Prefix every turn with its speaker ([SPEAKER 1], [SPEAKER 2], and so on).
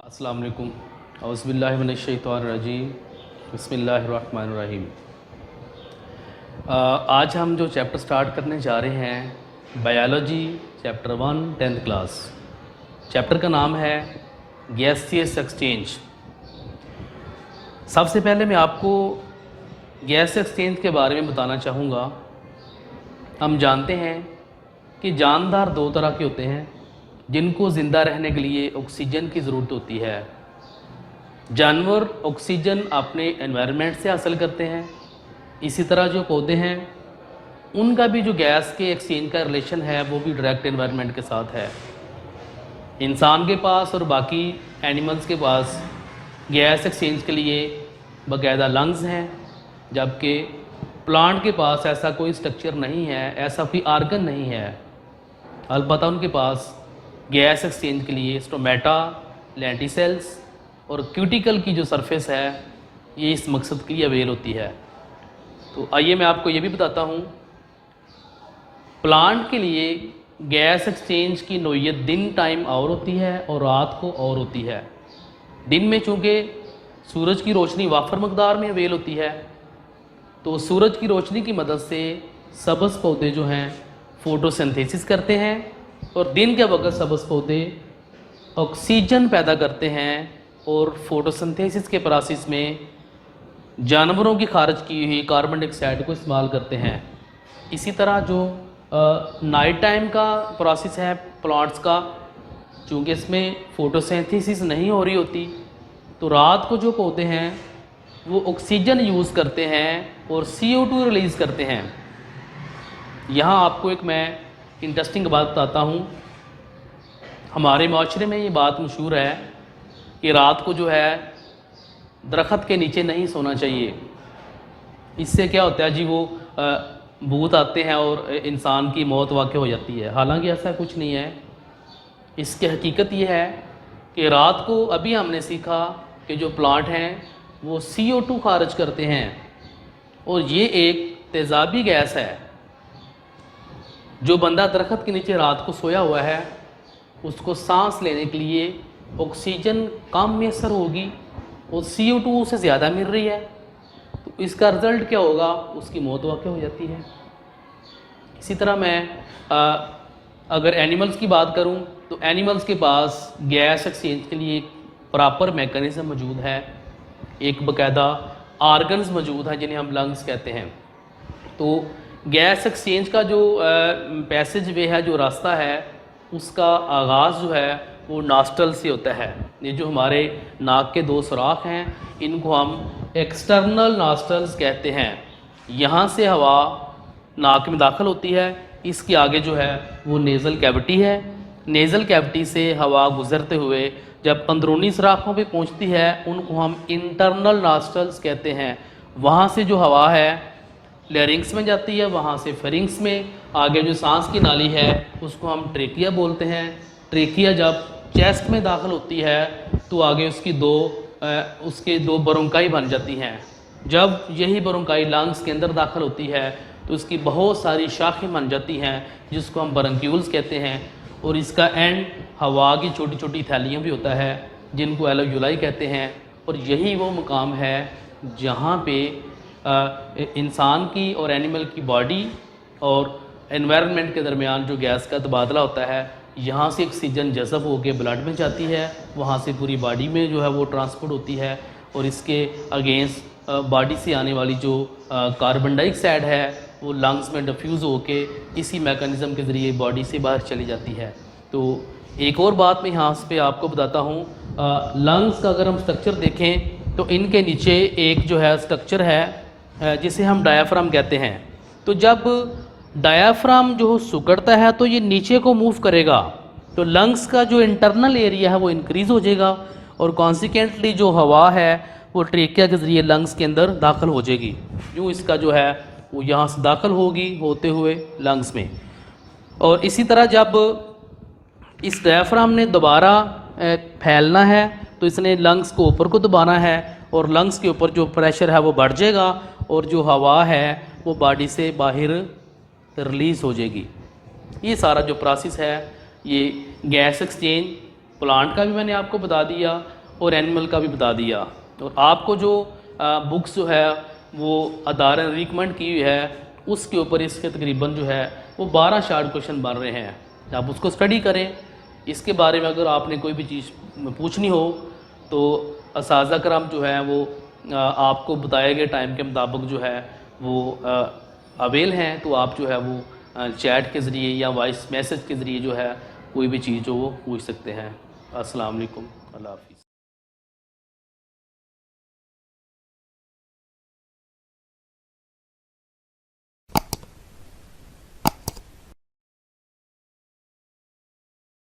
[SPEAKER 1] अस्सलाम वालेकुम औज़ुबिल्लाहि मिनश्शैतानिर्रजीम बिस्मिल्लाहिर्रहमानिर्रहीम। आज हम जो चैप्टर स्टार्ट करने जा रहे हैं biology chapter 1 10th class. Chapter का नाम है गैसियस एक्सचेंज। सबसे पहले मैं आपको गैस एक्सचेंज के बारे में बताना चाहूँगा। हम जानते हैं कि जानदार दो तरह के होते हैं जिनको ज़िंदा रहने के लिए ऑक्सीजन की ज़रूरत होती है। जानवर ऑक्सीजन अपने एनवायरनमेंट से हासिल करते हैं, इसी तरह जो पौधे हैं उनका भी जो गैस के एक्सचेंज का रिलेशन है वो भी डायरेक्ट एनवायरनमेंट के साथ है। इंसान के पास और बाकी एनिमल्स के पास गैस एक्सचेंज के लिए बाकायदा लंग्स हैं, जबकि प्लांट के पास ऐसा कोई स्ट्रक्चर नहीं है, ऐसा कोई आर्गन नहीं है। अलबत्ता उनके पास गैस एक्सचेंज के लिए स्टोमेटा, लेंटिसेल्स और क्यूटिकल की जो सरफेस है ये इस मकसद के लिए अवेल होती है। तो आइए मैं आपको ये भी बताता हूँ, प्लांट के लिए गैस एक्सचेंज की नोयत दिन टाइम और होती है और रात को और होती है। दिन में चूँकि सूरज की रोशनी वाफर मकदार में अवेल होती है, तो सूरज की रोशनी की मदद से सब्ज़ पौधे जो हैं फोटोसिंथेसिस करते हैं और दिन के वक्त सब्ज़ पौधे ऑक्सीजन पैदा करते हैं और फोटोसिंथेसिस के प्रोसेस में जानवरों की खारिज की हुई कार्बन डाइऑक्साइड को इस्तेमाल करते हैं। इसी तरह जो नाइट टाइम का प्रोसेस है प्लांट्स का, चूँकि इसमें फोटोसिंथेसिस नहीं हो रही होती, तो रात को जो पौधे हैं वो ऑक्सीजन यूज़ करते हैं और CO2 रिलीज़ करते हैं। यहाँ आपको एक मैं इंटरेस्टिंग बात बताता हूँ। हमारे माशरे में ये बात मशहूर है कि रात को जो है दरख्त के नीचे नहीं सोना चाहिए। इससे क्या होता है जी, वो भूत आते हैं और इंसान की मौत वाक़ई हो जाती है। हालांकि ऐसा कुछ नहीं है। इसकी हकीकत ये है कि रात को अभी हमने सीखा कि जो प्लांट हैं वो CO2 खारिज करते हैं और ये एक तेज़ाबी गैस है। जो बंदा दरख्त के नीचे रात को सोया हुआ है उसको सांस लेने के लिए ऑक्सीजन कम मैसर होगी और CO2 उसे ज़्यादा मिल रही है, तो इसका रिज़ल्ट क्या होगा, उसकी मौत वाक़ई हो जाती है। इसी तरह मैं अगर एनिमल्स की बात करूं तो एनिमल्स के पास गैस एक्सचेंज के लिए एक प्रॉपर मैकेनिज़्म मौजूद है, एक बाकायदा आर्गन्स मौजूद हैं जिन्हें हम लंग्स कहते हैं। तो गैस एक्सचेंज का जो पैसेज वे है, जो रास्ता है, उसका आगाज़ जो है वो नॉस्ट्रल से होता है। ये जो हमारे नाक के दो सुराख हैं इनको हम एक्सटर्नल नॉस्ट्रल्स कहते हैं। यहाँ से हवा नाक में दाखिल होती है, इसके आगे जो है वो नेज़ल कैविटी है। नेज़ल कैविटी से हवा गुज़रते हुए जब अंदरूनी सुराखों पे पहुँचती है उनको हम इंटरनल नॉस्ट्रल्स कहते हैं। वहाँ से जो हवा है लैरिंग्स में जाती है, वहाँ से फेरिंग्स में, आगे जो सांस की नाली है उसको हम ट्रेकिया बोलते हैं। ट्रेकिया जब चेस्ट में दाखिल होती है तो आगे उसके दो ब्रोंकाई बन जाती हैं। जब यही ब्रोंकाई लंग्स के अंदर दाखिल होती है तो उसकी बहुत सारी शाखें बन जाती हैं जिसको हम ब्रोंक्यूल्स कहते हैं, और इसका एंड हवा की छोटी छोटी थैलियाँ भी होता है जिनको एलोव्यूलाई कहते हैं। और यही वो मुकाम है जहाँ पे इंसान की और एनिमल की बॉडी और एनवायरनमेंट के दरमियान जो गैस का तबादला होता है, यहाँ से ऑक्सीजन जज़ब होकर ब्लड में जाती है, वहाँ से पूरी बॉडी में जो है वो ट्रांसपोर्ट होती है, और इसके अगेंस्ट बॉडी से आने वाली जो कार्बन डाइऑक्साइड है वो लंग्स में डिफ्यूज़ होके इसी मैकेनिज़्म के ज़रिए बॉडी से बाहर चली जाती है। तो एक और बात मैं यहाँ पे आपको बताता हूँ, लंग्स का अगर हम स्ट्रक्चर देखें तो इनके नीचे एक जो है स्ट्रक्चर है जिसे हम डायाफ्राम कहते हैं। तो जब डायाफ्राम जो सुकड़ता है तो ये नीचे को मूव करेगा, तो लंग्स का जो इंटरनल एरिया है वो इंक्रीज़ हो जाएगा और कॉन्सिक्वेंटली जो हवा है वो ट्रेकिया के ज़रिए लंग्स के अंदर दाखिल हो जाएगी। यूँ इसका जो है वो यहाँ से दाखिल होगी होते हुए लंग्स में। और इसी तरह जब इस डायाफ्राम ने दोबारा फैलना है तो इसने लंग्स को ऊपर को दबाना है और लंग्स के ऊपर जो प्रेशर है वो बढ़ जाएगा और जो हवा है वो बॉडी से बाहर रिलीज़ हो जाएगी। ये सारा जो प्रोसेस है ये गैस एक्सचेंज प्लांट का भी मैंने आपको बता दिया, और एनिमल का भी बता दिया। और आपको जो बुक्स जो है वो अदारे ने रिकमेंड की हुई है उसके ऊपर इसके तकरीबन जो है वो 12 शार्ट क्वेश्चन बन रहे हैं। आप उसको स्टडी करें। इसके बारे में अगर आपने कोई भी चीज़ पूछनी हो तो असाज़ा कराम जो है वो आपको बताए गए टाइम के मुताबिक जो है वो अवेल हैं, तो आप जो है वो चैट के ज़रिए या वॉइस मैसेज के ज़रिए जो है कोई भी चीज़ जो वो पूछ सकते हैं। अस्सलाम वालेकुम, अल्लाह हाफ़िज़।